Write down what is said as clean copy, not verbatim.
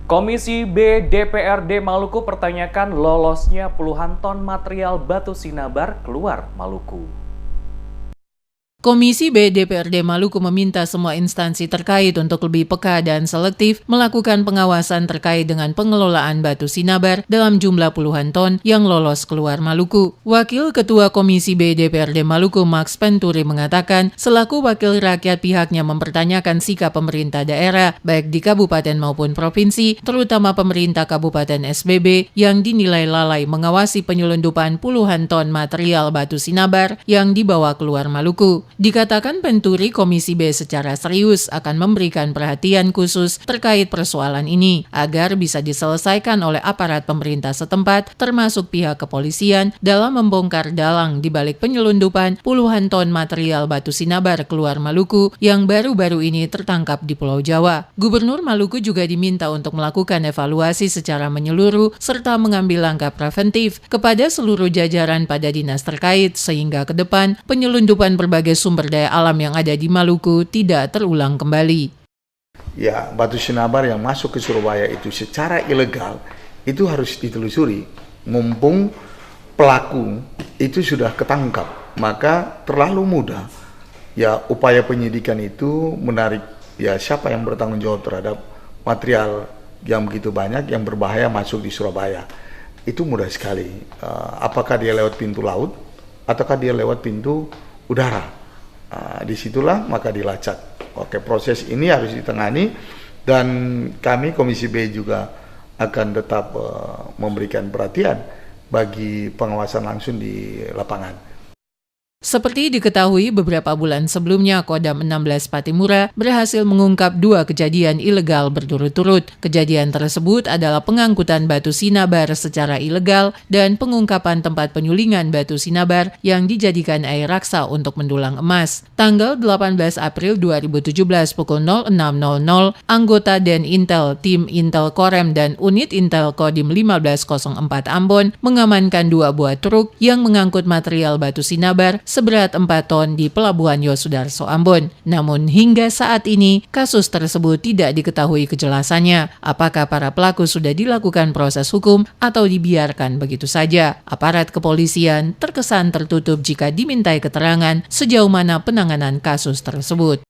Komisi B DPRD Maluku pertanyakan lolosnya puluhan ton material batu sinabar keluar Maluku. Komisi B DPRD Maluku meminta semua instansi terkait untuk lebih peka dan selektif melakukan pengawasan terkait dengan pengelolaan batu sinabar dalam jumlah puluhan ton yang lolos keluar Maluku. Wakil Ketua Komisi B DPRD Maluku Max Penturi mengatakan, selaku wakil rakyat pihaknya mempertanyakan sikap pemerintah daerah, baik di kabupaten maupun provinsi, terutama pemerintah Kabupaten SBB yang dinilai lalai mengawasi penyelundupan puluhan ton material batu sinabar yang dibawa keluar Maluku. Dikatakan Penturi, Komisi B secara serius akan memberikan perhatian khusus terkait persoalan ini agar bisa diselesaikan oleh aparat pemerintah setempat termasuk pihak kepolisian dalam membongkar dalang di balik penyelundupan puluhan ton material batu sinabar keluar Maluku yang baru-baru ini tertangkap di Pulau Jawa. Gubernur Maluku juga diminta untuk melakukan evaluasi secara menyeluruh serta mengambil langkah preventif kepada seluruh jajaran pada dinas terkait sehingga ke depan penyelundupan berbagai sumber daya alam yang ada di Maluku tidak terulang kembali. Ya, batu sinabar yang masuk ke Surabaya itu secara ilegal itu harus ditelusuri. Mumpung pelaku itu sudah ketangkap, maka terlalu mudah ya upaya penyidikan itu menarik ya siapa yang bertanggung jawab terhadap material yang begitu banyak yang berbahaya masuk di Surabaya. Itu mudah sekali. Apakah dia lewat pintu laut ataukah dia lewat pintu udara? Disitulah maka dilacak. Oke, proses ini harus ditangani dan kami Komisi B juga akan tetap memberikan perhatian bagi pengawasan langsung di lapangan. Seperti diketahui, beberapa bulan sebelumnya Kodam 16 Patimura berhasil mengungkap 2 kejadian ilegal berturut-turut. Kejadian tersebut adalah pengangkutan batu sinabar secara ilegal dan pengungkapan tempat penyulingan batu sinabar yang dijadikan air raksa untuk mendulang emas. Tanggal 18 April 2017 pukul 06.00, anggota Den Intel, Tim Intel Korem dan Unit Intel Kodim 1504 Ambon mengamankan 2 buah truk yang mengangkut material batu sinabar seberat 4 ton di Pelabuhan Yosudarso Ambon. Namun hingga saat ini, kasus tersebut tidak diketahui kejelasannya. Apakah para pelaku sudah dilakukan proses hukum atau dibiarkan begitu saja? Aparat kepolisian terkesan tertutup jika dimintai keterangan sejauh mana penanganan kasus tersebut.